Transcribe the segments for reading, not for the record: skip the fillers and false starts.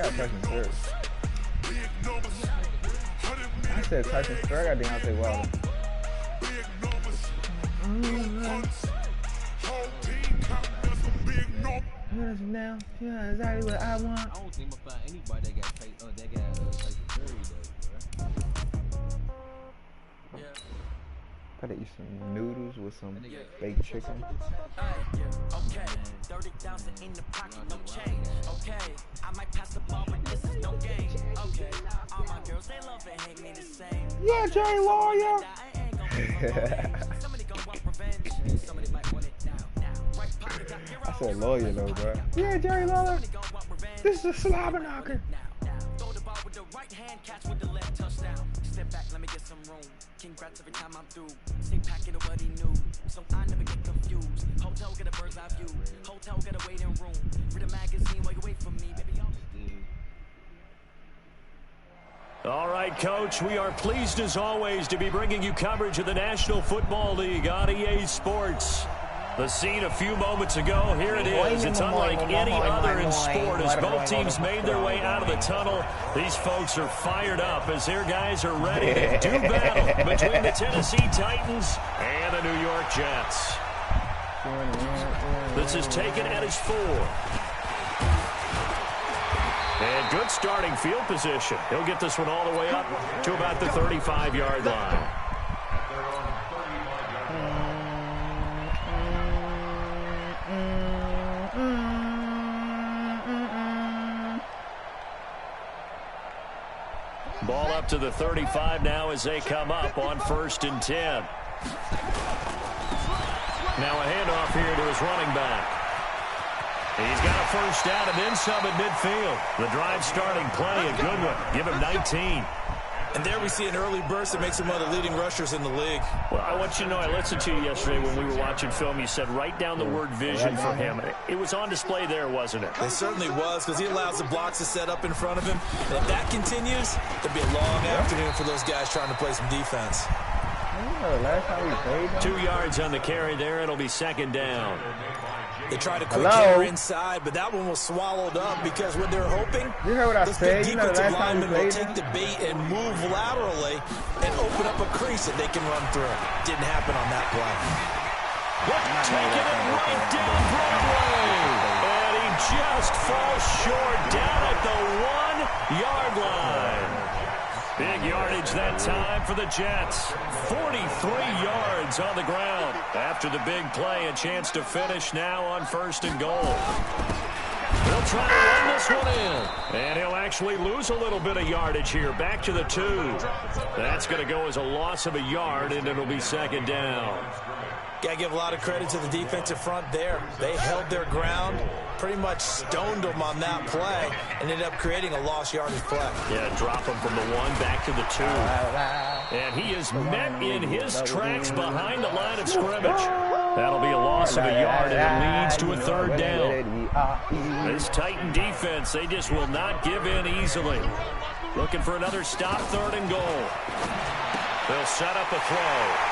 got Tyson Fury. I said Tyson Fury. I got Deontay Wilder. Now, yeah, exactly what I want. I don't think I'm find anybody that got Tyson Fury though, bro. Yeah. Gotta eat some noodles with some baked chicken. Okay, 30,000 in the pocket, no change. Okay, I might pass the ball, but this is no game. Okay, all my girls they love and hate me the same. Yeah, Jerry Lawyer. Somebody gonna want revenge. Somebody might want it now. I said lawyer though, bro. Yeah, Jerry Lawler. This is a slobber knocker. Throw the ball with the right hand, catch with the left, touchdown. Step back, let me get some room. Congrats every time I'm through. Stay packing what he knew, so I never get confused. Hotel get a bird's eye view. Hotel get a waiting room. Read a magazine while you wait for me, baby. All right, Coach, we are pleased as always to be bringing you coverage of the National Football League on EA Sports. The scene a few moments ago, here it is. It's unlike any other in sport as both teams made their way out of the tunnel. These folks are fired up as their guys are ready to do battle between the Tennessee Titans and the New York Jets. This is taken at his 4. And good starting field position. He'll get this one all the way up to about the 35-yard line. Ball up to the 35 now as they come up on 1st and 10. Now a handoff here to his running back. He's got a first down and then some at midfield. The drive starting play, a good one. Give him 19. And there we see an early burst that makes him one of the leading rushers in the league. Well, I want you to know, I listened to you yesterday when we were watching film. You said write down the word vision for him. It was on display there, wasn't it? It certainly was, because he allows the blocks to set up in front of him. And if that continues, it'll be a long afternoon for those guys trying to play some defense. 2 yards on the carry there. It'll be 2nd down. They tried a quick hitter inside, but that one was swallowed up because when they're hoping, you heard what I said. Big defensive linemen will take the bait and move laterally and open up a crease that they can run through. Didn't happen on that play. Taking it right down Broadway. And he just falls short down at the 1-yard line. Big yardage that time for the Jets. 43 yards on the ground. After the big play, a chance to finish now on 1st and goal. They'll try to run this one in. And he'll actually lose a little bit of yardage here. Back to the 2. That's going to go as a loss of a yard, and it'll be 2nd down. Got to give a lot of credit to the defensive front there. They held their ground, pretty much stoned them on that play, and ended up creating a lost yardage play. Yeah, drop him from the 1 back to the 2. And he is met in his tracks behind the line of scrimmage. That'll be a loss of a yard, and it leads to a 3rd down. This Titan defense, they just will not give in easily. Looking for another stop, 3rd and goal. They'll set up a throw,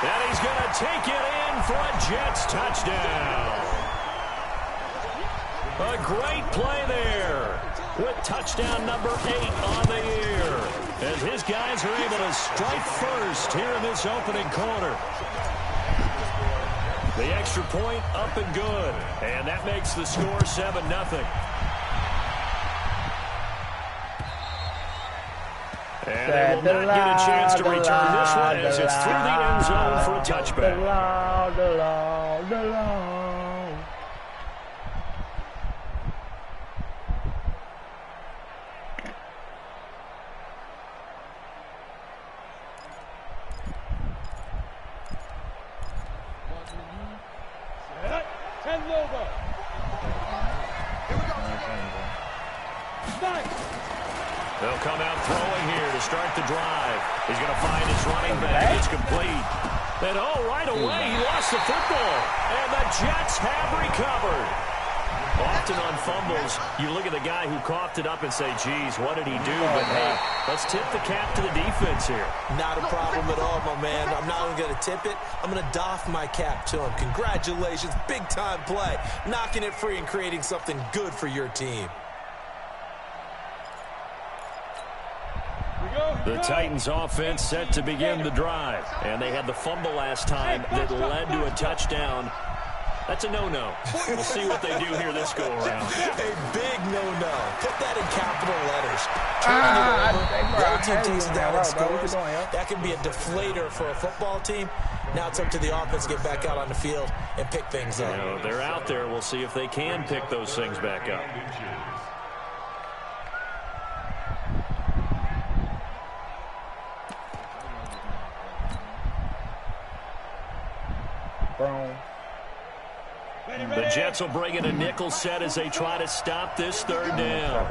and he's going to take it in for a Jets touchdown. A great play there with touchdown number 8 on the year as his guys are able to strike first here in this opening quarter. The extra point up and good, and that makes the score 7-0. And they will not get a chance to return this one as it's through the end zone for a touchback. They'll come out throwing here to start the drive. He's going to find his running back. It's complete. And right away, he lost the football. And the Jets have recovered. Often on fumbles, you look at the guy who coughed it up and say, geez, what did he do? But hey, let's tip the cap to the defense here. Not a problem at all, my man. I'm not only going to tip it, I'm going to doff my cap to him. Congratulations, big-time play. Knocking it free and creating something good for your team. The Titans offense set to begin the drive. And they had the fumble last time that led to a touchdown. That's a no-no. We'll see what they do here this go-around. A big no-no. Put that in capital letters. Turning it over. The other team takes it down and scores. That can be a deflator for a football team. Now it's up to the offense to get back out on the field and pick things up. You know, they're out there. We'll see if they can pick those things back up. The Jets will bring in a nickel set as they try to stop this third down.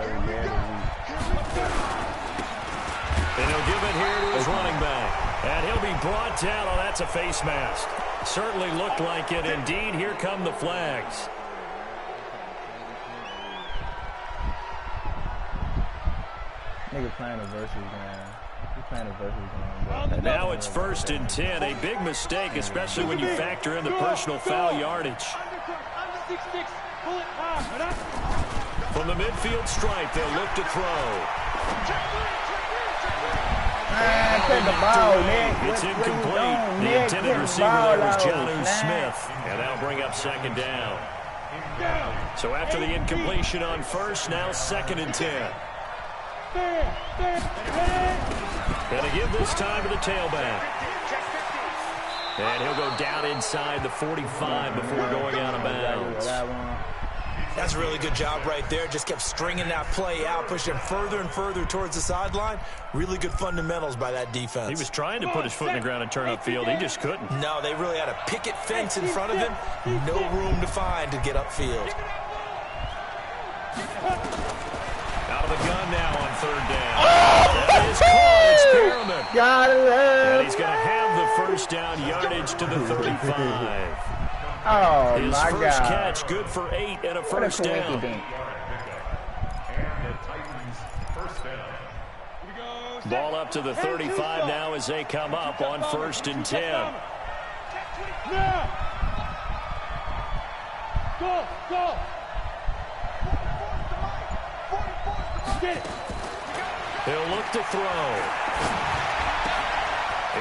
And he'll give it here to his running back. And he'll be brought down. Oh, that's a face mask. Certainly looked like it. Indeed, here come the flags. Nigga playing a versus, man. He's playing a versus game. And now it's 1st and 10. A big mistake, especially when you factor in the personal foul yardage. From the midfield stripe, they'll look to throw. Take the ball, Nick. It's incomplete. The intended receiver there was Jonnu Smith. And that'll bring up 2nd down. So after the incompletion on 1st, now 2nd and 10. Going to give this time to the tailback. And he'll go down inside the 45 before going out of bounds. That's a really good job right there. Just kept stringing that play out, pushing further and further towards the sideline. Really good fundamentals by that defense. He was trying to put his foot in the ground and turn upfield. He just couldn't. No, they really had a picket fence in front of him. No room to find to get upfield. Out of the gun now on 3rd down. That is caught. It's Perriman. And he's going to have the 1st down yardage to the 35. Oh, his my first God. catch, good for 8 and a 1st down. Ball up to the 35 now as they come up on 1st and 10. Go. He'll look to throw.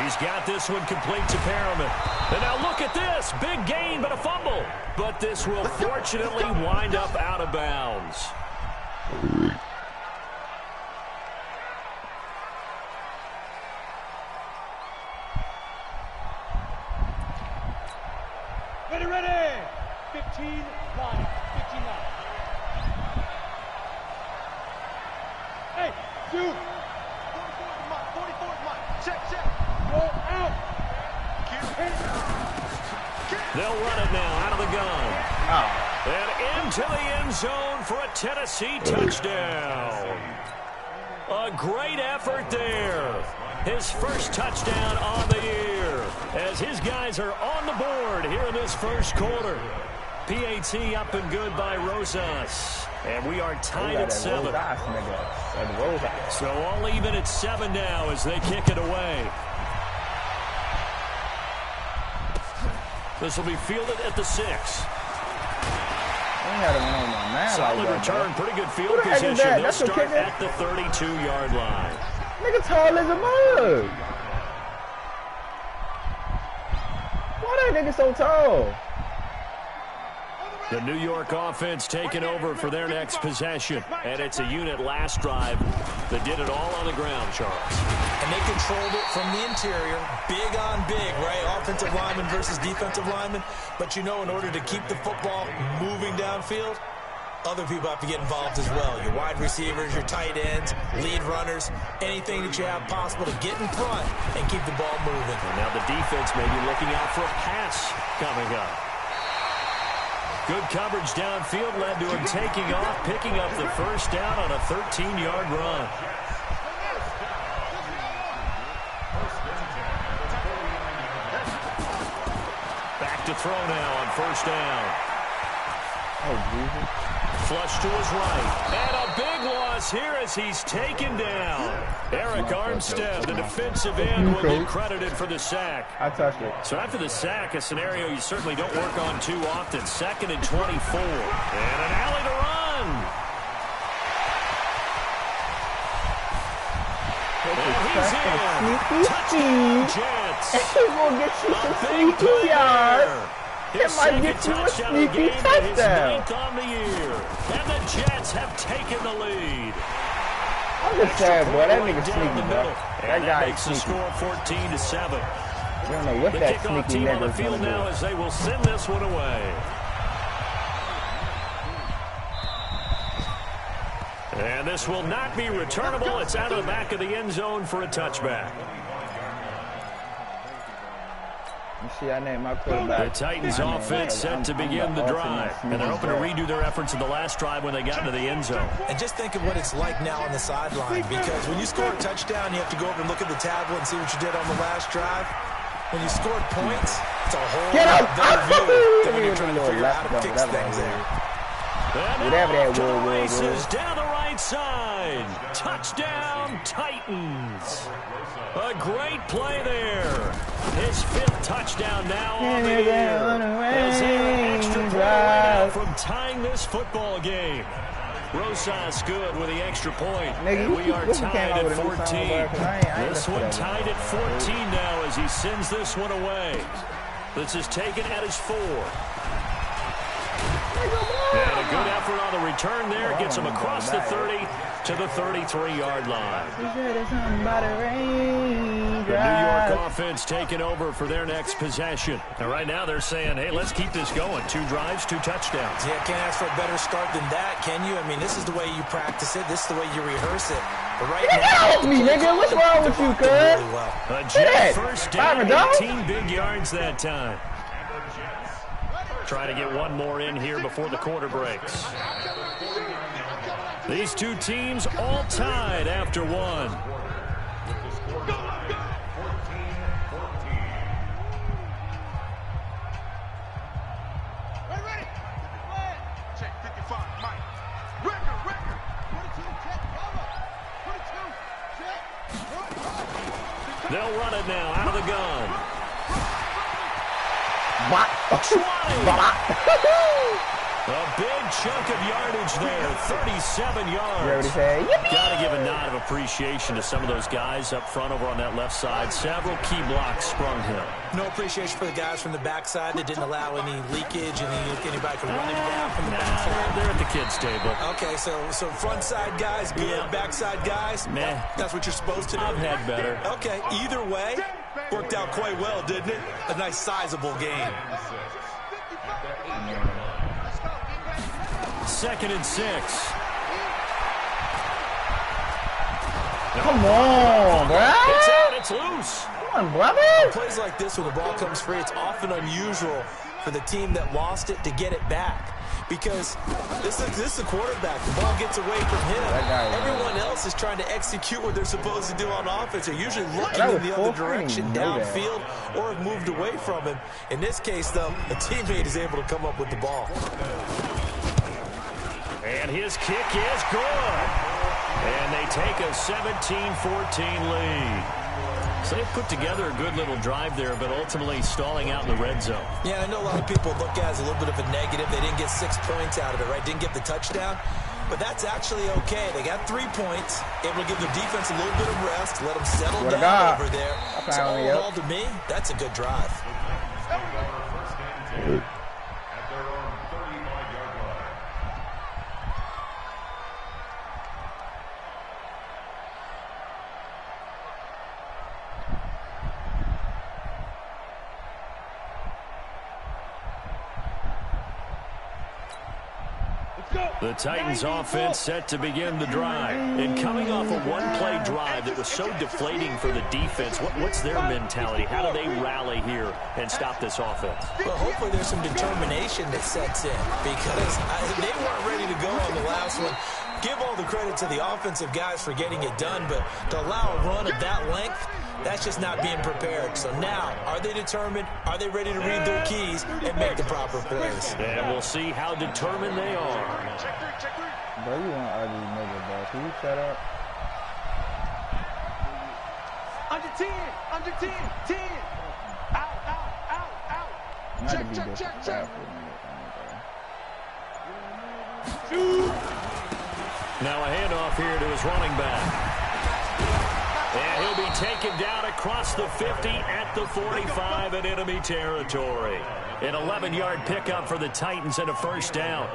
He's got this one complete to Perriman. And now look at this. Big gain, but a fumble. But this will fortunately wind up out of bounds. Ready. 15 line. 15 line. Hey, dude. 44's mine. Check. Go out. They'll run it now out of the gun. And into the end zone for a Tennessee touchdown. A great effort there. His first touchdown on the year as his guys are on the board here in this first quarter. PAT up and good by Rosas. And we are tied at 7. So all even at 7 now as they kick it away. This will be fielded at the 6. Solid return, pretty good field position. They'll start at the 32-yard line. Nigga tall as a mug. Why that nigga so tall? The New York offense taking over for their next possession. And it's a unit last drive that did it all on the ground, Charles. And they controlled it from the interior. Big on big, right? Offensive lineman versus defensive lineman. But you know, in order to keep the football moving downfield, other people have to get involved as well. Your wide receivers, your tight ends, lead runners, anything that you have possible to get in front and keep the ball moving. And now the defense may be looking out for a pass coming up. Good coverage downfield led to him taking off, picking up the 1st down on a 13-yard run. Back to throw now on 1st down. Oh, Jesus. Flush to his right. And a big loss here as he's taken down. Eric Armstead, the defensive end, will be credited for the sack. I touched it. So after the sack, a scenario you certainly don't work on too often. 2nd and 24. And an alley to run. he's in. Touchdown, Jets. He's gonna get you some Big sneaky play yards. there. It might get you a sneaky touchdown. His 9th on the year. And the Jets have taken the lead. I'm just saying, boy, that nigga Down sneaky, the bro. middle. That And guy makes is the sneaky. score 14-7. I don't know what The that kickoff sneaky team on the nigga's field gonna now do. as they will send this one away. And this will not be returnable. It's out of the back of the end zone for a touchback. You see, I named my quarterback. The Titans offense set to begin the drive. And they're hoping to redo their efforts in the last drive when they got into the end zone. And just think of what it's like now on the sideline, because when you score a touchdown, you have to go over and look at the tablet and see what you did on the last drive. When you scored points, it's a whole lot better view than when you're trying to figure out how to fix things there. Whatever that Tom was. races down the right side. Touchdown, Titans. A great play there. His 5th touchdown now on the year. As they have an extra point away now from tying this football game. Rosas good with the extra point. And we are tied at 14. This one tied at 14 now as he sends this one away. This is taken at his 4. And a good effort on the return there. Gets him across the 30 to the 33-yard line. The New York offense taking over for their next possession. And right now they're saying, hey, let's keep this going. 2 drives, 2 touchdowns. Yeah, can't ask for a better start than that, can you? I mean, this is the way you practice it. This is the way you reherse it. But right now, me, nigga. What's wrong with you, cuz? really well. A Jet first down, 18 big yards that time. Try to get one more in here before the quarter breaks. These two teams all tied after one. Ready? Check 55, Mike. Record. 42, check, cover. 42, check. They'll run it now out of the gun. 20. A big chunk of yardage there, 37 yards. Got to give a nod of appreciation to some of those guys up front over on that left side. Several key blocks sprung him. No appreciation for the guys from the backside that didn't allow any leakage and anybody could run it down from the backside. They're at the kids' table. Okay, so front side guys, good. Backside guys, meh. That's what you're supposed to do. I've had better. Okay, either way, worked out quite well, didn't it? A nice sizable game. 2nd and 6. Come on, bro. It's out. It's loose. Come on, brother. Plays like this when the ball comes free, it's often unusual for the team that lost it to get it back. Because this is a quarterback. The ball gets away from him. Everyone else is trying to execute what they're supposed to do on offense. They're usually looking in the other direction, downfield, or have moved away from him. In this case, though, a teammate is able to come up with the ball. And his kick is good. And they take a 17-14 lead. So they put together a good little drive there, but ultimately stalling out in the red zone. Yeah, I know a lot of people look at it as a little bit of a negative. They didn't get 6 points out of it, right? Didn't get the touchdown. But that's actually okay. They got 3 points, able to give their defense a little bit of rest, let them settle down over there. So all in all, to me, that's a good drive. The Titans offense set to begin the drive. And coming off a one-play drive that was so deflating for the defense, what's their mentality? How do they rally here and stop this offense? Well, hopefully there's some determination that sets in, because they weren't ready to go on the last one. Give all the credit to the offensive guys for getting it done, but to allow a run of that length, that's just not being prepared. So now, are they determined? Are they ready to read their keys and make the proper plays? And we'll see how determined they are. Bro, you want ugly nigga, bro. Can you shut up? Under 10, 10. Out. Not to be disrespectful, Shoot. Now a handoff here to his running back. And he'll be taken down across the 50 at the 45 in enemy territory. An 11-yard pickup for the Titans and a first down.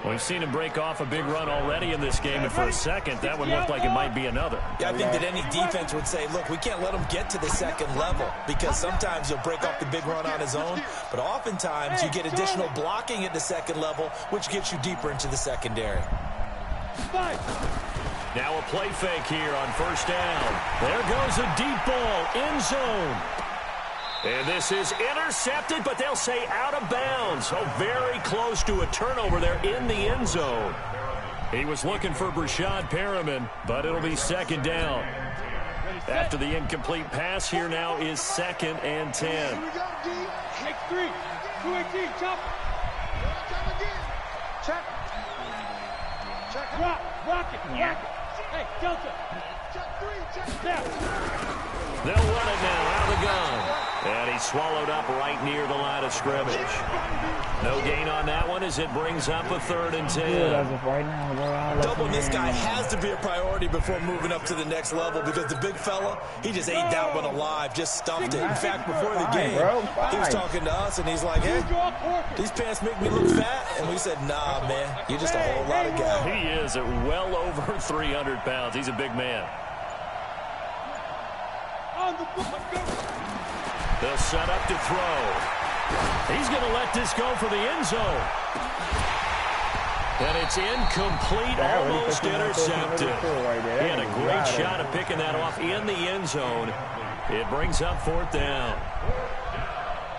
We've seen him break off a big run already in this game, and for a second, that one looked like it might be another. Yeah, I think that any defense would say, look, we can't let him get to the second level because sometimes he'll break off the big run on his own, but oftentimes you get additional blocking at the second level, which gets you deeper into the secondary. Now a play fake here on first down. There goes a deep ball, end zone. And this is intercepted, but they'll say out of bounds. So very close to a turnover there in the end zone. He was looking for Brashad Perriman, but it'll be second down. After the incomplete pass, here now is 2nd and 10. Here we go, D. Make 3. 218, chop. Check. Check. Rock it. Hey, Delta. Check 3. Check. Now. They'll run it now out of the gun. And he's swallowed up right near the line of scrimmage. No gain on that one as it brings up a 3rd and 10. Doubling this guy has to be a priority before moving up to the next level because the big fella, he just ate that one alive, just stuffed it. In fact, before the game, he was talking to us, and he's like, hey, these pants make me look fat. And we said, nah, man, you're just a whole lot of guy. He is at well over 300 pounds. He's a big man. They'll set up to throw. He's going to let this go for the end zone. And it's incomplete, almost intercepted. He had a great shot at picking that off in the end zone. It brings up 4th down.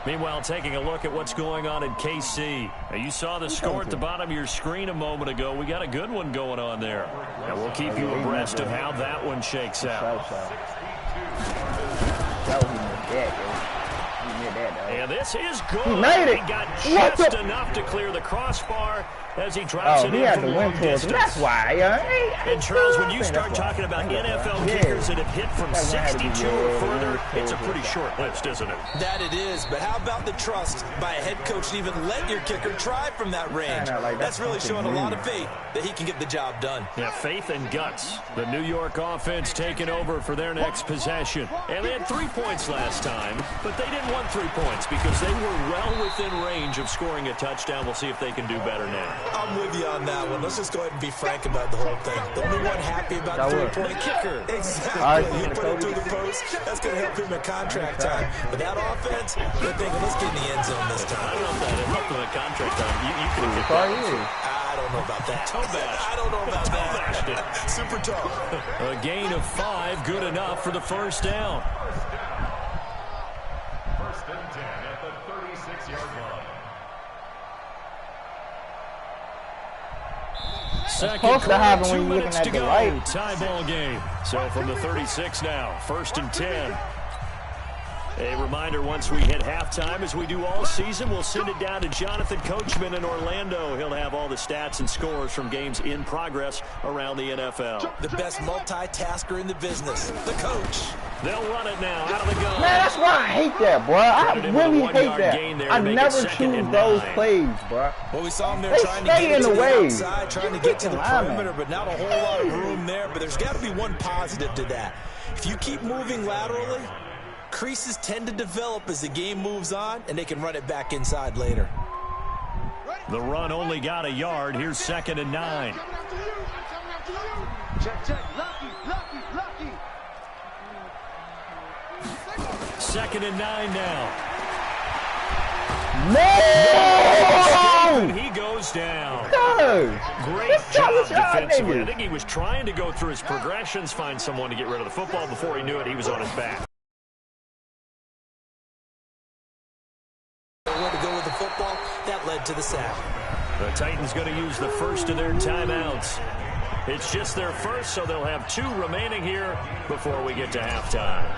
Meanwhile, taking a look at what's going on in KC. Now, you saw the score at the bottom of your screen a moment ago. We got a good one going on there. And we'll keep you abreast of how that one shakes out. And this is good. He made it. He got just enough to clear the crossbar as he drops it in from long distance. That's why. And Charles, when you start talking about NFL kickers that have hit from 62 or further, it's a pretty short list, isn't it? That it is, but how about the trust by a head coach to even let your kicker try from that range? That's really showing a lot of faith that he can get the job done. Yeah, faith and guts. The New York offense taking over for their next possession. And they had 3 points last time, but they didn't want 3 points because they were well within range of scoring a touchdown. We'll see if they can do better now. I'm with you on that one. Let's just go ahead and be frank about the whole thing. The only one happy about the three-point kicker. Exactly. He put it through the post. That's going to help him at contract time. But that offense, they're thinking, let's get in the end zone this time. I don't know if that helped him at contract time. You could have get that. I don't know about that. I don't know about that. Super tough. A gain of 5, good enough for the first down. 1st and 10 at the 36-yard line. Second quarter, 2 minutes to go. Tie ball game. So from the 36 now, 1st and 10. A reminder, once we hit halftime, as we do all season, we'll send it down to Jonathan Coachman in Orlando. He'll have all the stats and scores from games in progress around the NFL. The best multitasker in the business, the coach. They'll run it now out of the gun. Man, that's why I hate that, bro. I really hate that. I never choose those plays, bro. Well, we saw him there trying to get to the outside, trying to get to the perimeter, but not a whole lot of room there. But there's got to be one positive to that. If you keep moving laterally, creases tend to develop as the game moves on, and they can run it back inside later. The run only got a yard. Here's 2nd and 9. Check, check. Lucky. 2nd and 9 now. No! He goes down. No! Great job defensively. I think he was trying to go through his progressions, find someone to get rid of the football. Before he knew it, he was on his back. Where to go with the football, that led to the sack. The Titans going to use the first of their timeouts. It's just their first, so they'll have 2 remaining here before we get to halftime.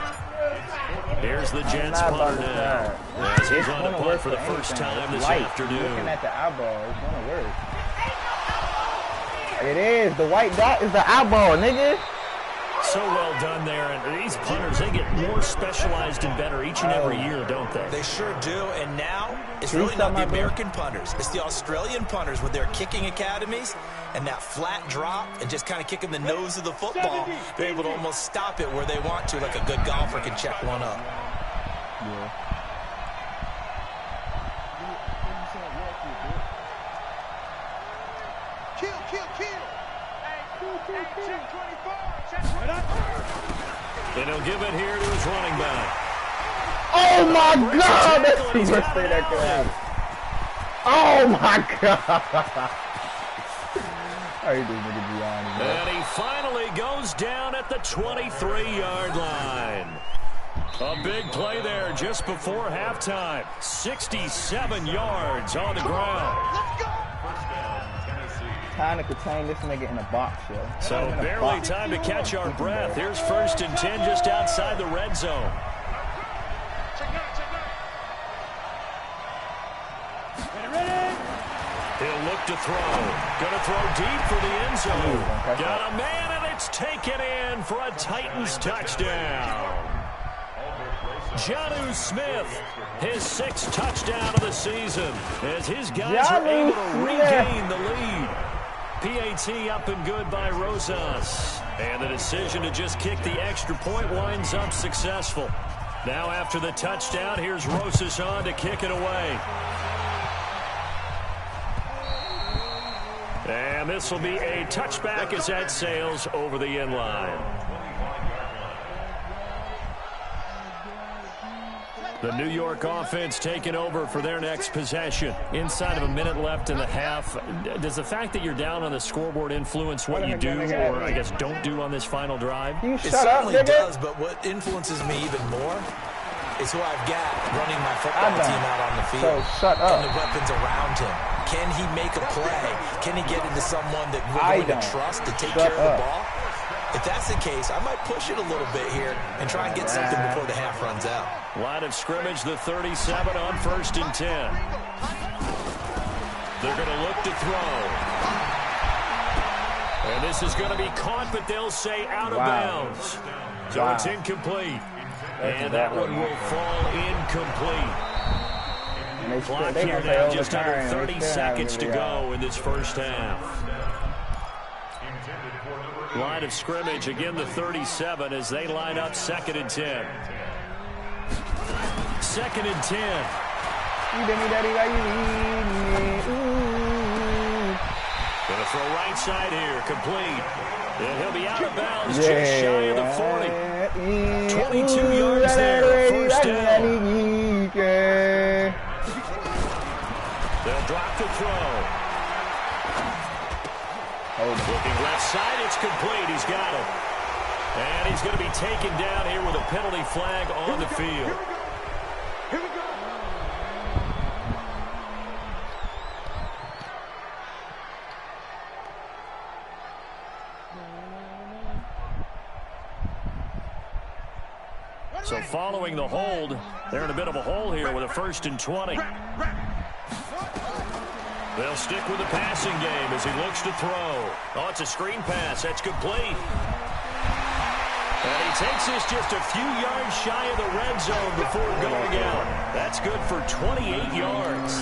Here's the Jets punter now. As he's on the punt for the first time this afternoon. Looking at the eyeball, it's going to work. It is. The white dot is the eyeball, nigga. So well done there. And these punters, they get more specialized and better each and every year, don't they? They sure do. And now it's really not the American punters. It's the Australian punters with their kicking academies and that flat drop and just kind of kicking the nose of the football. They're able to almost stop it where they want to, like a good golfer can check one up. Yeah. And he'll give it here to his running back. Oh my God! That's the worst thing that could happen. Oh my God! How you doing, nigga, beyond? And he finally goes down at the 23-yard line. A big play there just before halftime. 67 yards on the ground. Time to contain this nigga in a box, yo. So barely time to catch our breath. Here's 1st and 10 just outside the red zone. He'll look to throw. Going to throw deep for the end zone. Got a man, and it's taken in for a Titans touchdown. Jonnu Smith, his 6th touchdown of the season, as his guys are able to regain the lead. PAT up and good by Rosas. And the decision to just kick the extra point winds up successful. Now after the touchdown, here's Rosas on to kick it away. And this will be a touchback as that sails over the end line. The New York offense taking over for their next possession. Inside of a minute left in the half. Does the fact that you're down on the scoreboard influence what you do, or I guess don't do on this final drive? You it shut up, certainly nigga. does, but what influences me even more is who I've got running my football team out on the field. So shut up. And the weapons around him. Can he make a play? Can he get into someone that we're going to trust to take care of the ball? If that's the case, I might push it a little bit here and try and get something before the half runs out. Line of scrimmage, the 37 on 1st and 10. They're going to look to throw. And this is going to be caught, but they'll say out of bounds. So it's incomplete. And that one will fall incomplete. Clock here now, just under 30 seconds to go in this first half. Line of scrimmage, again the 37 as they line up 2nd and 10. 2nd and 10. Gonna throw right side here, complete. And he'll be out of bounds just shy of the 40. 22 yards there, first down. They'll drop the throw. Looking left side, it's complete. He's got it. And he's going to be taken down here with a penalty flag on the field. So following the hold, they're in a bit of a hole here with a 1st and 20. They'll stick with the passing game as he looks to throw. Oh, it's a screen pass. That's complete. And he takes this just a few yards shy of the red zone before going out. That's good for 28 yards.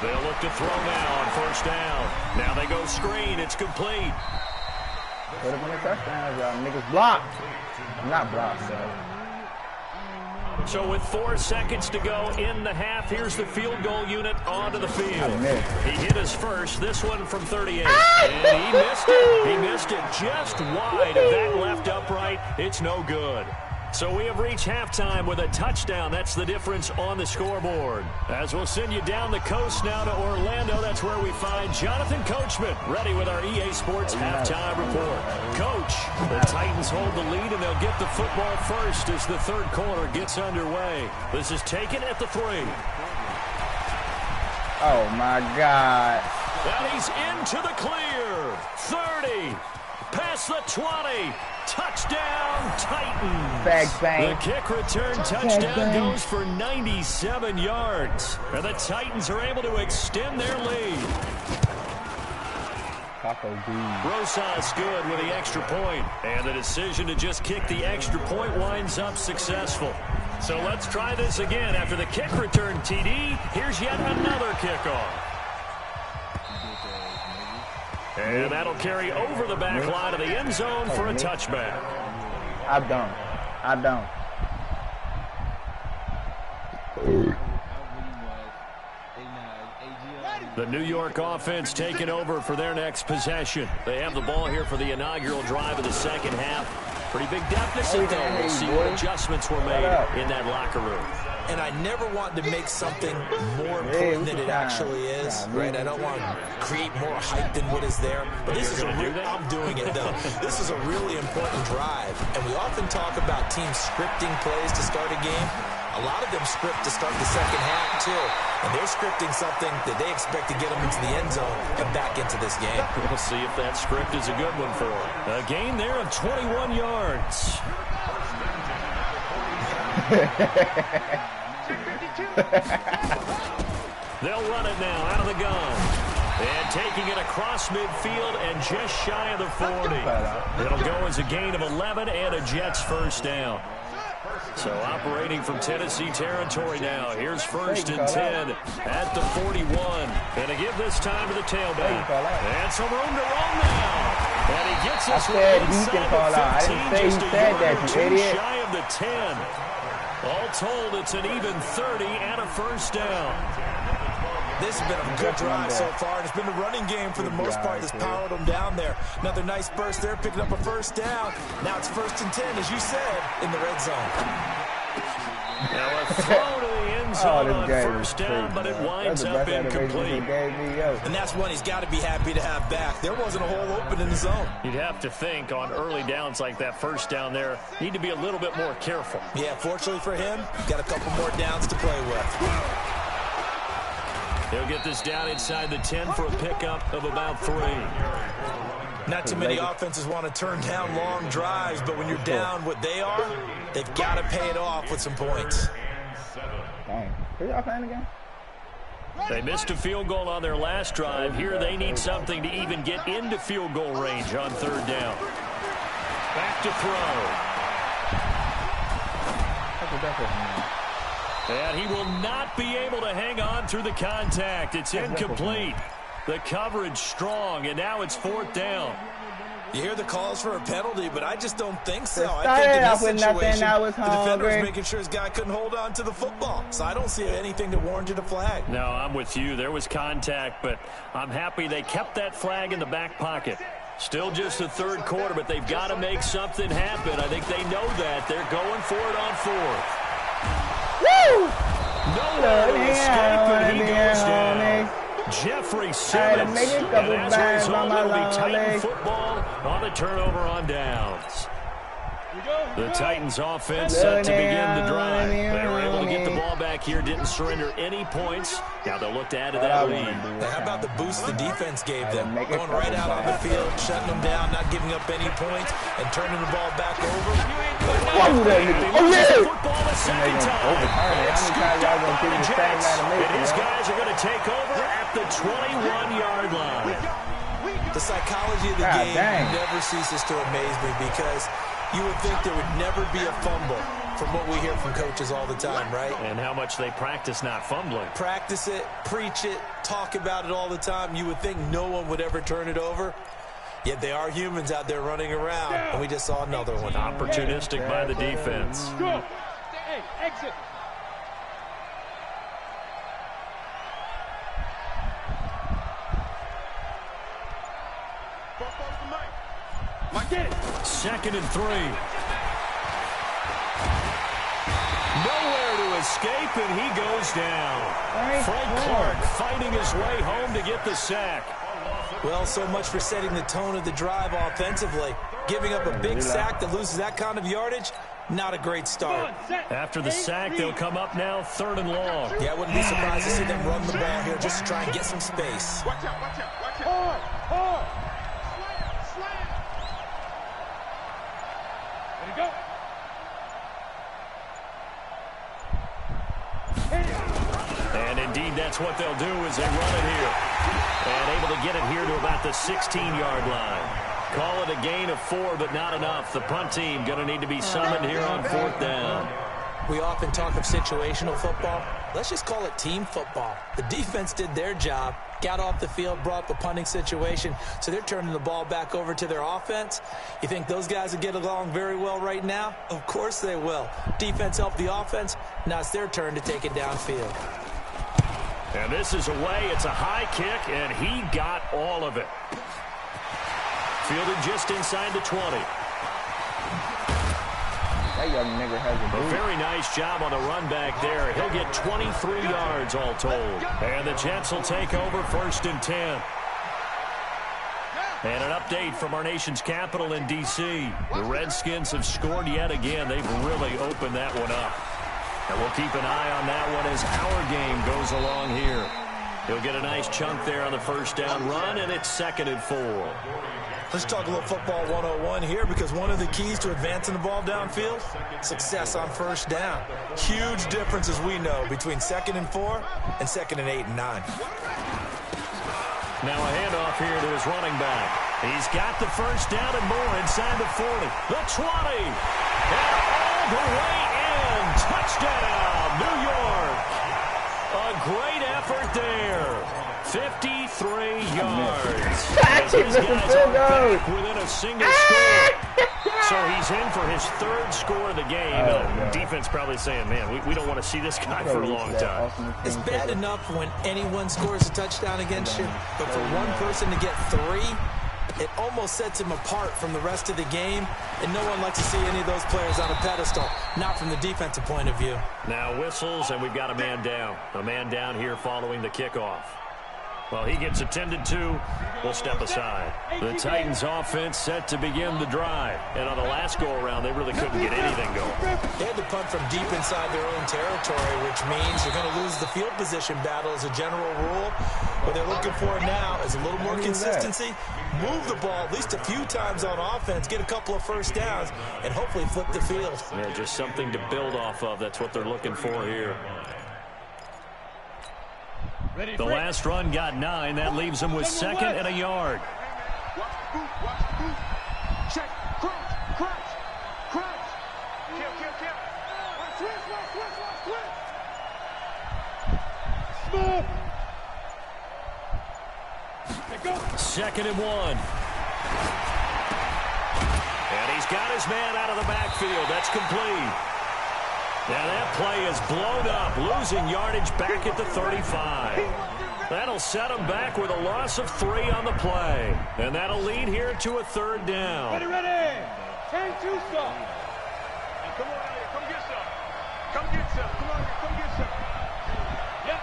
They'll look to throw now on 1st down. Now they go screen. It's complete. Put him in a touchdown, y'all niggas blocked. Not blocked, though. So with 4 seconds to go in the half, here's the field goal unit onto the field. He hit his first, this one from 38. And he missed it. He missed it just wide of that left upright. It's no good. So we have reached halftime with a touchdown. That's the difference on the scoreboard. As we'll send you down the coast now to Orlando, that's where we find Jonathan Coachman, ready with our EA Sports halftime report. Coach, the Titans hold the lead, and they'll get the football first as the 3rd quarter gets underway. This is taken at the 3. Oh, my God. And he's into the clear. 30. Past the 20. Touchdown, Titans. Fact bang. The kick return touchdown goes for 97 yards. And the Titans are able to extend their lead. Rosas good with the extra point. And the decision to just kick the extra point winds up successful. So let's try this again. After the kick return TD, here's yet another kickoff. And that'll carry over the back line of the end zone for a touchback. I don't. The New York offense taking over for their next possession. They have the ball here for the inaugural drive of the second half. Pretty big deficit, though. We'll see what adjustments were made in that locker room. And I never want to make something more important than it actually is, right? I don't want to create more hype than what is there. But this is I'm doing it, though. This is a really important drive. And we often talk about teams scripting plays to start a game. A lot of them script to start the second half, too. And they're scripting something that they expect to get them into the end zone and back into this game. We'll see if that script is a good one for them. A gain there of 21 yards. They'll run it now out of the gun. And taking it across midfield and just shy of the 40. It'll go as a gain of 11 and a Jets first down. So operating from Tennessee territory now. Here's 1st and 10 at the 41. And to give this time to the tailback. And some room to run now. And he gets us inside the 15. Just a yard or two shy of the 10. All told, it's an even 30 and a first down. This has been a good drive so far, and it's been the running game for the most part that's powered them down there. Another nice burst there, picking up a first down. Now it's 1st and 10, as you said, in the red zone. Now a throw to the end zone on first down, but it winds up incomplete. And that's one he's got to be happy to have back. There wasn't a hole open in the zone. You'd have to think on early downs like that first down there, need to be a little bit more careful. Yeah, fortunately for him, got a couple more downs to play with. He'll get this down inside the 10 for a pickup of about 3. Not too many offenses want to turn down long drives, but when you're down what they are, they've got to pay it off with some points. Dang. Who y'all playing again? They missed a field goal on their last drive. Here they need something to even get into field goal range on 3rd down. Back to throw. And he will not be able to hang on through the contact. It's incomplete. The coverage strong, and now it's 4th down. You hear the calls for a penalty, but I just don't think so. I think in this situation, the defender was making sure his guy couldn't hold on to the football. So I don't see anything that warranted a flag. No, I'm with you. There was contact, but I'm happy they kept that flag in the back pocket. Still just the 3rd quarter, but they've got to make something happen. I think they know that. They're going for it on 4th. Woo! Nowhere to escape, and he goes down. Jeffrey Simmons, and as a result, it'll be Titan football on the turnover on downs. The Titans offense set to begin the drive. They were able to get the ball back here, didn't surrender any points. Now they'll look to add to that lead. How about the boost the defense gave them? Going right out on the field, shutting them down, not giving up any points, and turning the ball back over. Football a second time. And his guys are going to take over at the 21-yard line. The psychology of the game never ceases to amaze me because you would think there would never be a fumble from what we hear from coaches all the time, right? And how much they practice not fumbling. Practice it, preach it, talk about it all the time. You would think no one would ever turn it over. Yet they are humans out there running around, and we just saw another one. Opportunistic by the defense. Go! Hey, exit! Get it. 2nd and 3. Nowhere to escape, and he goes down. Frank Clark fighting his way home to get the sack. Well, so much for setting the tone of the drive offensively. Giving up a big sack that loses that kind of yardage, not a great start. After the sack, they'll come up now 3rd and long. Yeah, I wouldn't be surprised to see them run the ball here just to try and get some space. Watch out, watch out, watch out. Hard. And indeed, that's what they'll do as they run it here. And able to get it here to about the 16-yard line. Call it a gain of 4, but not enough. The punt team going to need to be summoned here on 4th down. We often talk of situational football. Let's just call it team football. The defense did their job, got off the field, brought the punting situation, so they're turning the ball back over to their offense. You think those guys will get along very well right now? Of course they will. Defense helped the offense. Now it's their turn to take it downfield. And this is away. It's a high kick, and he got all of it. Fielded just inside the 20. That young nigga has a very nice job on the run back there. He'll get 23 yards all told. And the Jets will take over 1st and 10. And an update from our nation's capital in D.C. The Redskins have scored yet again. They've really opened that one up. And we'll keep an eye on that one as our game goes along here. He'll get a nice chunk there on the 1st down run, and it's 2nd and 4. Let's talk a little football 101 here, because one of the keys to advancing the ball downfield, success on 1st down. Huge difference, as we know, between 2nd and 4 and 2nd and 8 and 9. Now a handoff here to his running back. He's got the 1st down and more inside the 40, the 20, and all the way in. Touchdown, New York. A great effort there. 53 yards. His guys are back within a single score. So he's in for his 3rd score of the game. Defense probably saying, man, we don't want to see this guy for a long time. It's bad enough when anyone scores a touchdown against you, but for one person to get 3, it almost sets him apart from the rest of the game, and no one likes to see any of those players on a pedestal, not from the defensive point of view. Now whistles, and we've got a man down. A man down here following the kickoff. Well, he gets attended to. We'll step aside. The Titans offense set to begin the drive. And on the last go-around, they really couldn't get anything going. They had to punt from deep inside their own territory, which means you're going to lose the field position battle as a general rule. What they're looking for now is a little more consistency. Move the ball at least a few times on offense, get a couple of 1st downs, and hopefully flip the field. Yeah, just something to build off of. That's what they're looking for here. The last run got 9. That leaves him with 2nd and a yard. Check. Crouch. Kill. Switch. Smooth. 2nd and 1. And he's got his man out of the backfield. That's complete. Now that play is blown up, losing yardage back at the 35. That'll set him back with a loss of 3 on the play. And that'll lead here to a 3rd down. Ready. 10-2 stop. Come on out here. Come get some. Come on here. Come get some. Yep.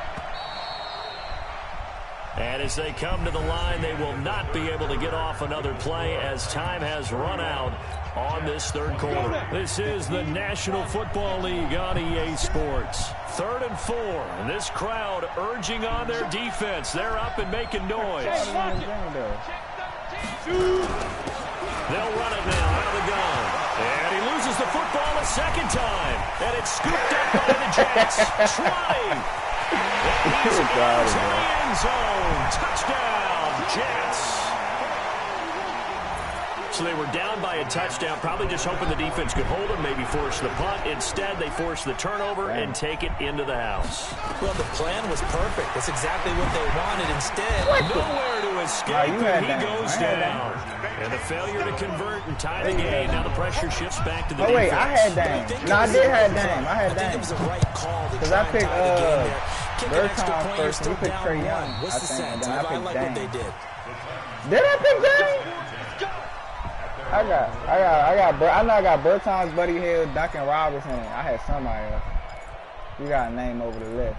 And as they come to the line, they will not be able to get off another play as time has run out on this 3rd quarter. This is the National Football League on EA Sports. 3rd and 4. And this crowd urging on their defense. They're up and making noise. They'll run it now out of the gun. And he loses the football a 2nd time. And it's scooped up by the Jets. 20. And he's into the end zone. Touchdown, Jets. So they were down by a touchdown, probably just hoping the defense could hold them, maybe force the punt. Instead, they force the turnover and take it into the house. Well, the plan was perfect. That's exactly what they wanted. Instead, nowhere to escape, and he goes down. And the failure to convert and tie the game. Now the pressure shifts back to the defense. Wait, I had Dame. No, I did have Dame. I think it was the right call to because I picked Bertrand first, and you picked Trey Young. What's the sense? I like what they did. Did I pick Dame? I know I got Bertans, Buddy Hill, Duncan Robinson. I had somebody else. You got a name over the list.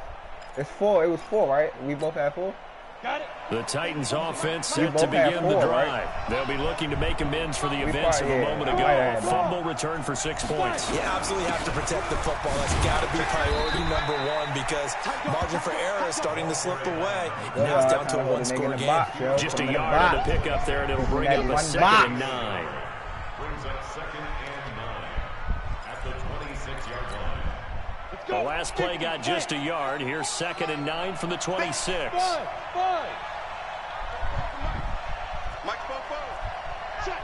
It's 4. It was 4, right? We both had 4? Got it. The Titans offense set to begin the drive. Right? They'll be looking to make amends for the events of a moment ago. A fumble return for 6 points. You absolutely have to protect the football. That's got to be priority number 1 because margin for error is starting to slip away. Now it's down to a 1-score game. Just a yard on the pickup there, and it'll bring up a 2nd and 9. Brings up 2nd and 9 at the 26-yard line. The last play got just a yard. Here's 2nd and 9 from the 26. Five. Mike, check.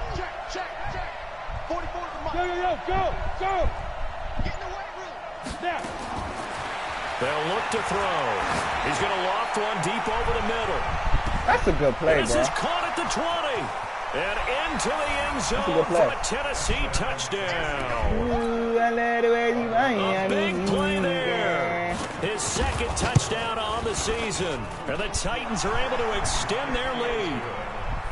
44 to Mike. Go. Get in the weight room. Snap. They'll look to throw. He's going to loft one deep over the middle. That's a good play, This bro. is caught at the 20. And into the end zone for a Tennessee touchdown. Ooh, I love the way you A big play there. His 2nd touchdown on the season. And the Titans are able to extend their lead.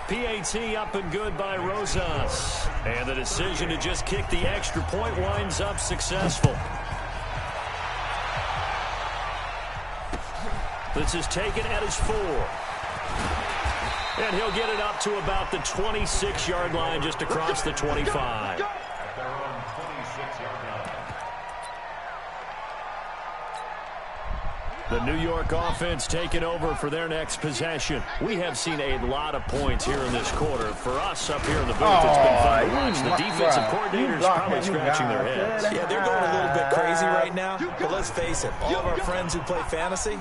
PAT up and good by Rosas. And the decision to just kick the extra point winds up successful. This is taken at his 4. And he'll get it up to about the 26-yard line just across the 25. At their own 26-yard line. The New York offense taking over for their next possession. We have seen a lot of points here in this quarter. For us up here in the booth, it's been fun to watch. The defensive coordinators probably scratching their heads. Yeah, they're going a little bit crazy right now. But let's face it, all of our friends who play fantasy,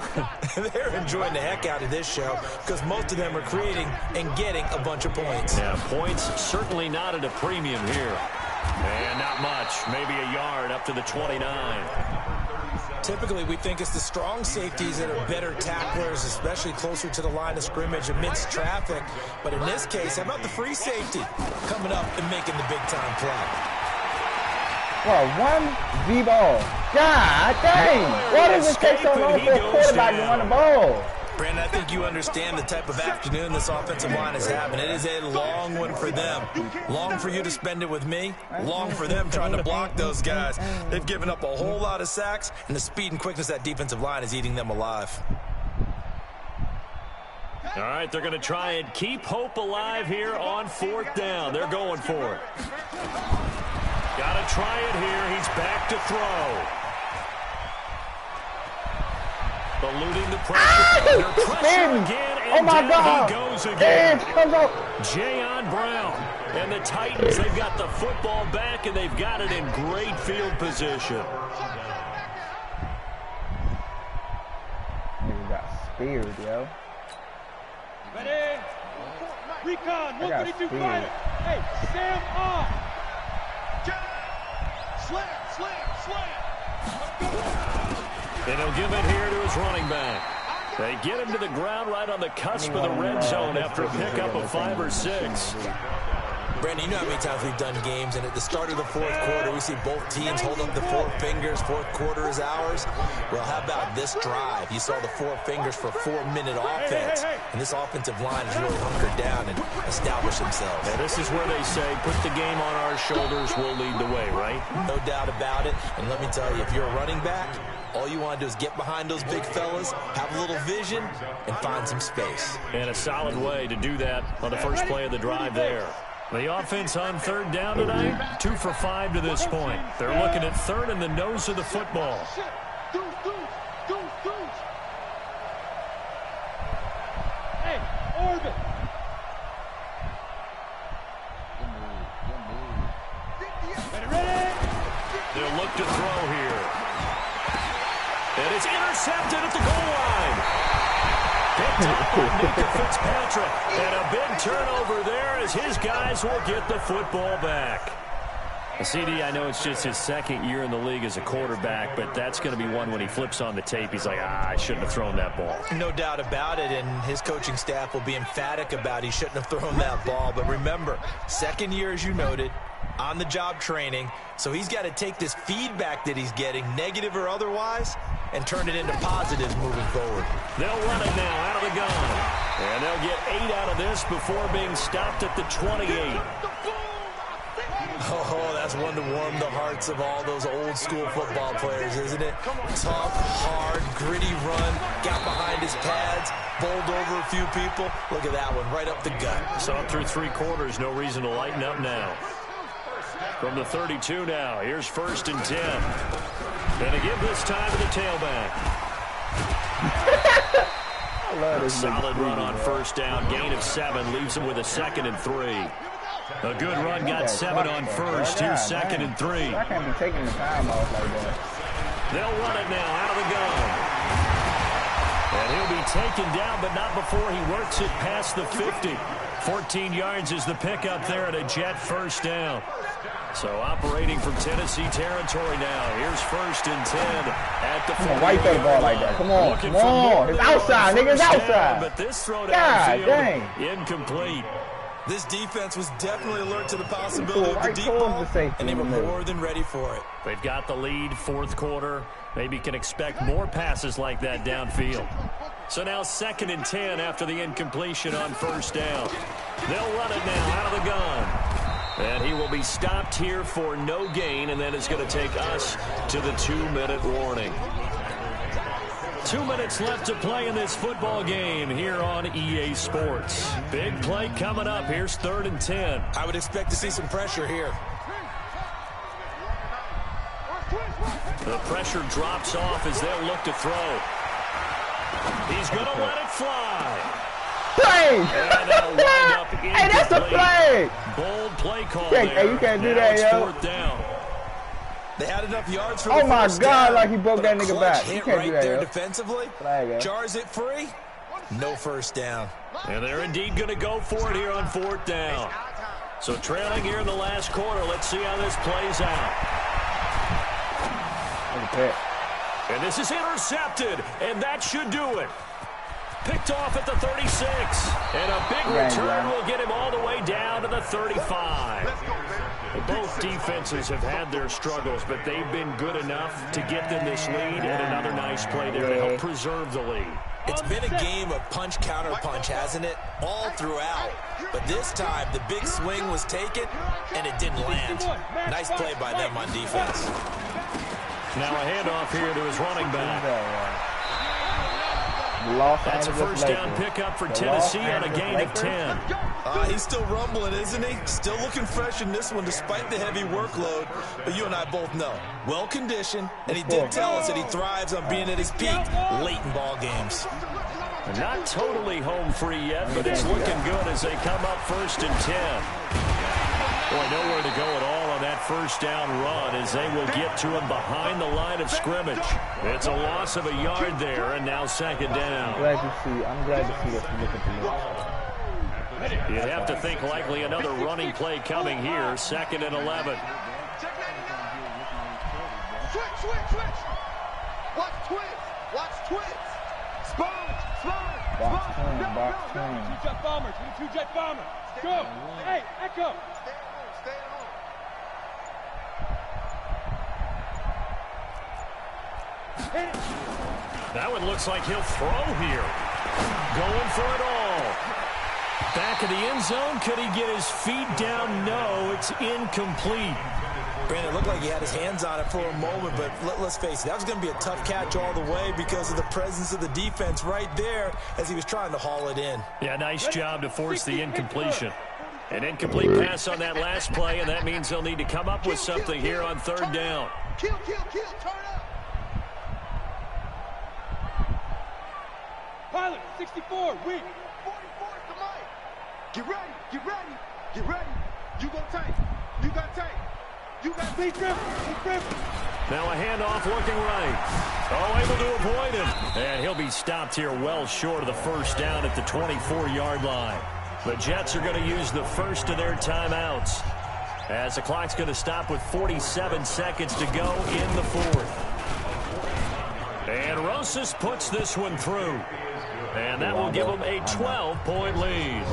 they're enjoying the heck out of this show because most of them are creating and getting a bunch of points. Yeah, points certainly not at a premium here. And not much, maybe a yard up to the 29. Typically, we think it's the strong safeties that are better tacklers, especially closer to the line of scrimmage amidst traffic. But in this case, how about the free safety coming up and making the big-time play? Bro, 1 V-ball. God dang. Why does it take so long for a quarterback to run the ball? Brandon, I think you understand the type of afternoon this offensive line is having. It is a long one for them. Long for you to spend it with me. Long for them trying to block those guys. They've given up a whole lot of sacks, and the speed and quickness of that defensive line is eating them alive. All right, they're going to try and keep hope alive here on 4th down. They're going for it. Got to try it here. He's back to throw. Eluding the pressure. Under pressure again, and down he goes again. Jayon Brown. And the Titans, they've got the football back, and they've got it in great field position. Nigga got speared, yo. Ready? Recon, 132 Hey, Sam off. Slam. And he'll give it here to his running back. They get him to the ground right on the cusp of the red zone after a pickup of 5 or 6. Brandon, you know how many times we've done games, and at the start of the 4th quarter, we see both teams hold up the 4 fingers. 4th quarter is ours. Well, how about this drive? You saw the 4 fingers for 4-minute offense, and this offensive line has really hunkered down and established themselves. Now, this is where they say, put the game on our shoulders, we'll lead the way, right? No doubt about it, and let me tell you, if you're a running back, all you want to do is get behind those big fellas, have a little vision, and find some space. And a solid way to do that on the first play of the drive there. The offense on 3rd down tonight, 2 for 5 to this point. They're looking at 3rd in the nose of the football. Hey, orbit. Ready? They'll look to throw here. And it's intercepted at the goal line. Picked up by Micah Fitzpatrick. And a big turnover there as his guys will get the football back. CD, I know it's just his 2nd year in the league as a quarterback, but that's going to be one when he flips on the tape, he's like, I shouldn't have thrown that ball. No doubt about it, and his coaching staff will be emphatic about he shouldn't have thrown that ball. But remember, 2nd year, as you noted, on-the-job training, so he's got to take this feedback that he's getting, negative or otherwise, and turn it into positives moving forward. They'll run it now out of the gun. And they'll get 8 out of this before being stopped at the 28. Oh, that's one to warm the hearts of all those old-school football players, isn't it? Tough, hard, gritty run, got behind his pads, bowled over a few people. Look at that one, right up the gut. Saw through 3 quarters, no reason to lighten up now. From the 32 now, here's 1st and 10. And to give this time to the tailback. A solid run on 1st down, gain of 7, leaves him with a 2nd and 3. A good run, got 7 on 1st. Here's 2nd and 3. I can't be taking the time off like that. They'll run it now out of the gun. And he'll be taken down, but not before he works it past the 50. 14 yards is the pickup there at a Jet first down. So operating from Tennessee territory now. Here's 1st and 10 at the 40. Why you throw the ball like that? Come on, come on. It's outside, nigga. It's outside. But this throw God downfield, incomplete. This defense was definitely alert to the possibility of the deep ball, and they were more than ready for it. They've got the lead, 4th quarter. Maybe can expect more passes like that downfield. So now 2nd and 10 after the incompletion on 1st down. They'll run it now out of the gun. And he will be stopped here for no gain, and then it's going to take us to the 2-minute warning. 2 minutes left to play in this football game here on EA Sports. Big play coming up. Here's 3rd and 10. I would expect to see some pressure here. The pressure drops off as they'll look to throw. He's going to let it fly. Play! And that'll wind up incomplete. Hey, that's a play! Bold play call Hey, there. you can't do now that, it's yo. 4th down. They had enough yards for Oh the my first God, down, like he broke but that a nigga clutch back. You hit can't right do that, there yo. defensively. Flag, yo. Jars it free. No first down. And they're indeed going to go for it here on 4th down. So trailing here in the last quarter. Let's see how this plays out. And this is intercepted, and that should do it. Picked off at the 36, and a big return will get him all the way down to the 35. Both defenses have had their struggles, but they've been good enough to get them this lead, and another nice play there to help preserve the lead. It's been a game of punch-counter-punch, hasn't it? All throughout. But this time, the big swing was taken, and it didn't land. Nice play by them on defense. Now a handoff here to his running back. That's a first down pickup for Tennessee on a gain of 10. He's still rumbling, isn't he? Still looking fresh in this one despite the heavy workload. But you and I both know, well-conditioned, and he did tell us that he thrives on being at his peak late in ball games. Not totally home free yet, but it's looking good as they come up 1st and 10. Boy, nowhere to go at all on that first down run as they will get to him behind the line of scrimmage. It's a loss of a yard there, and now 2nd down. I'm glad to see us look at the look. You'd have to think likely another running play coming here, 2nd and 11. Switch. Watch twins. Spawn. Box twin. Two jet bombers. Go. Hey, echo. Stay at home. That one looks like he'll throw here. Going for it all. Back of the end zone. Could he get his feet down? No, it's incomplete. Brandon, it looked like he had his hands on it for a moment, but let's face it, that was going to be a tough catch all the way because of the presence of the defense right there as he was trying to haul it in. Yeah, nice job to force the incompletion. An incomplete pass on that last play, and that means they'll need to come up with something here on 3rd down. Kill, turn up. Pilot, 64, weak. 44 to Mike. Get ready. You go tank. You got tank. You got beat Griffin. Now a handoff looking right. Oh, able to avoid him. And he'll be stopped here well short of the first down at the 24-yard line. The Jets are going to use the first of their timeouts as the clock's going to stop with 47 seconds to go in the 4th. And Rosas puts this one through. And that will give them a 12-point lead.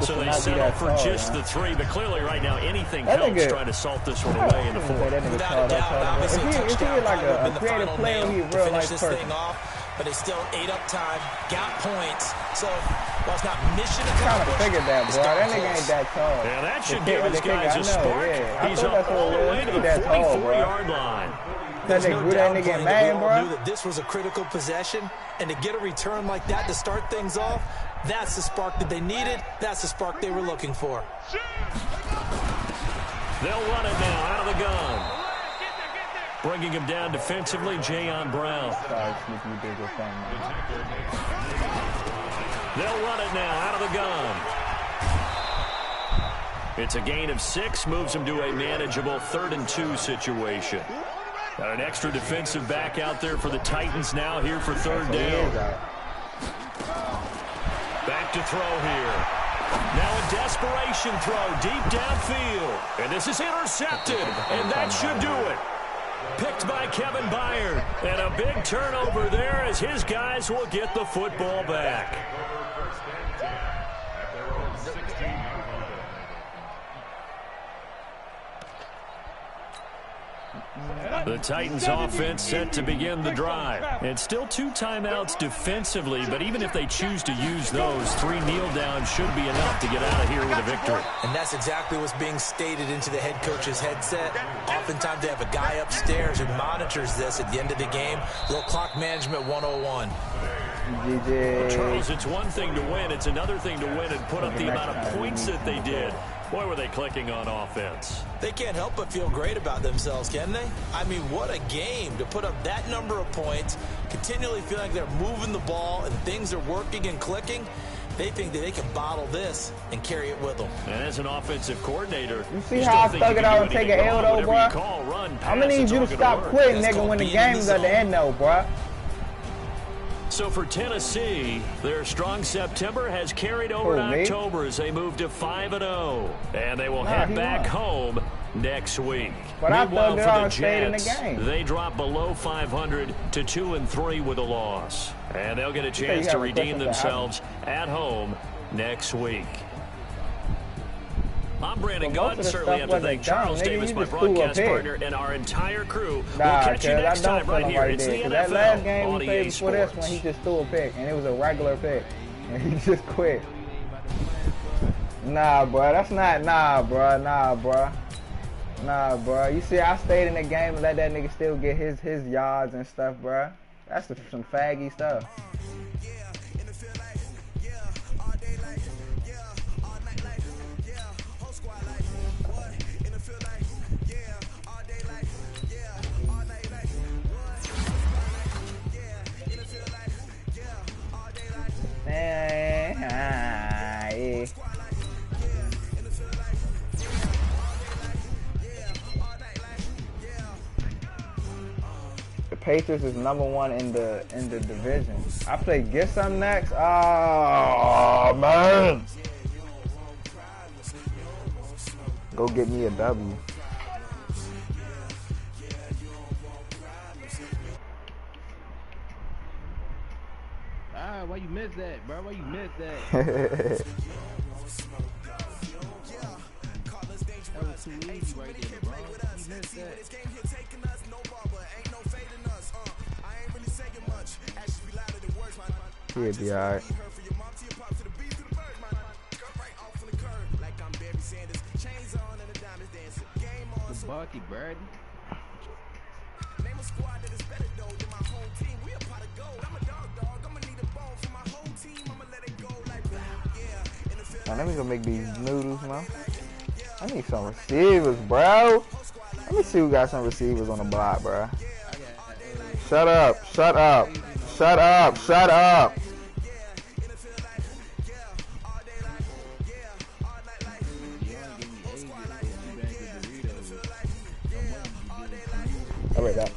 So they settle for just the 3, but clearly right now anything helps trying to salt this one away in the 4th. Without a doubt, obviously a touchdown like would have been a the final creative player, nail he to real finish life this person. thing off. But they still ate up time, got points. So while it's not mission I kind of accomplished, figured that, bro. That nigga ain't that tall. Yeah, that should give his guys a spark. He's up all the way to the 44-yard line. There's no that nigga downplaying man, that we all bro. knew that this was a critical possession, and to get a return like that to start things off, that's the spark that they needed. That's the spark they were looking for. They'll run it now out of the gun. Bringing him down defensively, Jayon Brown. They'll run it now out of the gun. It's a gain of 6, moves him to a manageable 3rd and 2 situation. Got an extra defensive back out there for the Titans now here for third down. Back to throw here. Now a desperation throw deep downfield. And this is intercepted, and that should do it. Picked by Kevin Byard. And a big turnover there as his guys will get the football back. The Titans offense set to begin the drive. And still 2 timeouts defensively, but even if they choose to use those, 3 kneel downs should be enough to get out of here with a victory. And that's exactly what's being stated into the head coach's headset. Oftentimes they have a guy upstairs who monitors this at the end of the game. Little clock management 101. Well, Charles, it's one thing to win. It's another thing to win and put up the amount of points that they did. Boy, were they clicking on offense. They can't help but feel great about themselves, can they? I mean, what a game to put up that number of points, continually feeling like they're moving the ball and things are working and clicking. They think that they can bottle this and carry it with them. And as an offensive coordinator, you see how I thug it out and take an L, though, bro? I'm going to need you to stop quitting, nigga, when the game's at the end, though, bro. So for Tennessee, their strong September has carried over to October as they move to 5-0. And they will head back home next week. But meanwhile, I for the Jets, they drop below 500 to 2-3 with a loss. And they'll get a chance to redeem themselves at home next week. I'm Brandon Gaunt. Certainly have to thank Charles Davis, my broadcast partner, and our entire crew. We'll catch you next time right here. It's the NFL that last game on we played EA before this one, he just threw a pick, and it was a regular pick, and he just quit. Nah, bro, that's not, nah, bro. You see, I stayed in the game and let that nigga still get his yards and stuff, bro. That's some faggy stuff. The Patriots is #1 in the division. I play Get Some next. Oh man, go get me a W. Why you miss that, bro? Why you miss that? That was too easy right there, bro. You missed that. He'll be alright. The Bucky, Brady. Now, let me go make these noodles, man. I need some receivers, bro. Let me see who got some receivers on the block, bro. Shut up, shut up, shut up, shut up. All right, that.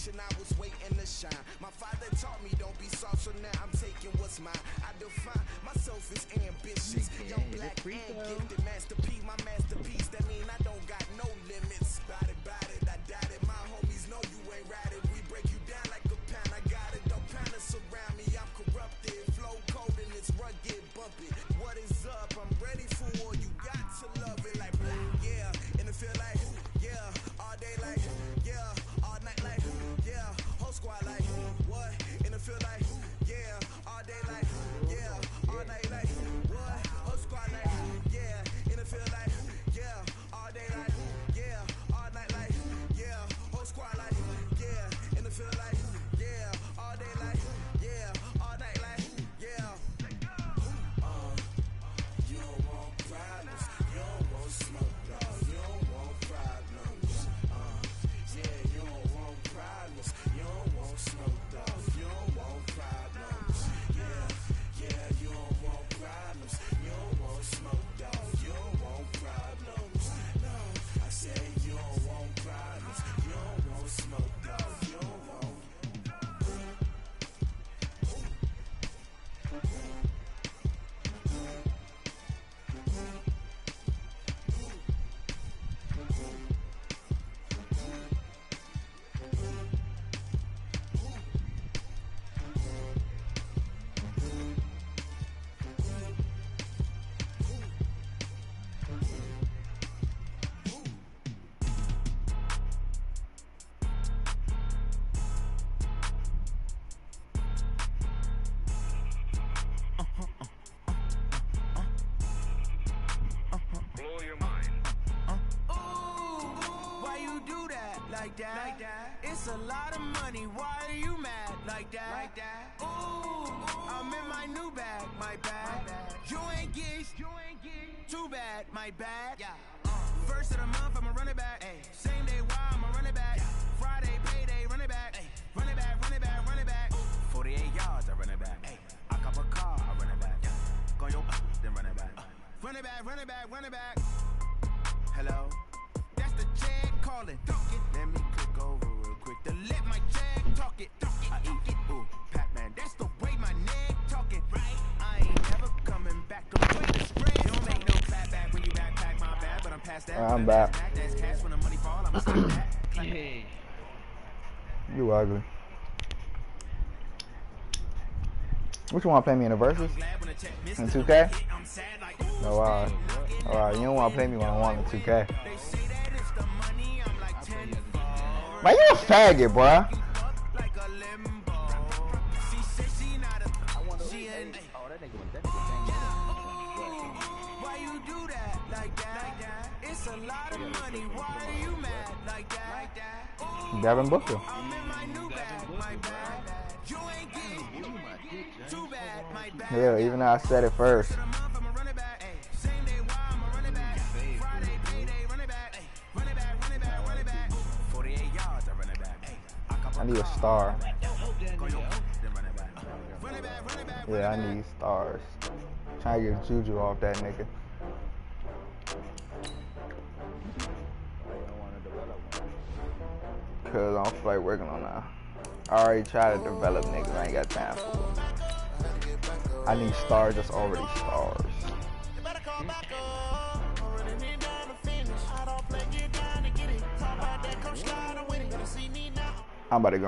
I was waiting to shine. My father taught me don't be soft, so now I'm taking what's mine. I define myself as ambitious, young, black, and gifted. Masterpiece, my masterpiece. That mean I don't got no limits. Bout it, I doubt it. My homies know you ain't ride it. We break you down like a pound. I got it. Don't pound to surround me. I'm corrupted. Flow cold and it's rugged, bump it. What is up? I'm ready for war. You got to love it like yeah. And it feel like yeah. All day like yeah. All night like yeah. Whole squad like what? And it feel like yeah. All day like yeah. All night like what? Whole squad like yeah. And it feel like yeah. All day like yeah. All night like yeah. Whole squad like yeah. And it feel like do that like that? It's a lot of money. Why are you mad like that? Ooh, I'm in my new bag, my bad. You ain't geeks, too bad, my bad. First of the month, I'ma run it back. Same day, why I'ma run it back. Friday, payday, run it back. Run it back, run it back, run it back. 48 yards, I run it back. I cop a car, I run it back. Go yo, then run it back. Run it back, run it back, run it back. Hello, that's the check calling. Let me click over real quick to let my check talk it. I eat it, ooh, Pac-Man, that's the way my neck talking. Right, I ain't never coming back. The way the spread, you don't make no clap back when you backpack my bad, but I'm past that. I'm back. That's cash when the money fall, I'ma slap that. Hey. You ugly. What you want to play me in the verses? In 2K? No, alright, you don't want to play me when I want in 2K. Man, you a faggot, boy. Why you do that like that? It's a lot of money. Why are you mad like that? Devin Booker. I'm in my new bag, my bad. You ain't get too bad, my bad. Yeah, even though I said it first. I need a star. Yeah, I need stars. Trying to get Juju off that nigga. Cause I don't feel like working on that. I already tried to develop niggas. I ain't got time for them. I need stars that's already stars. I'm about to go.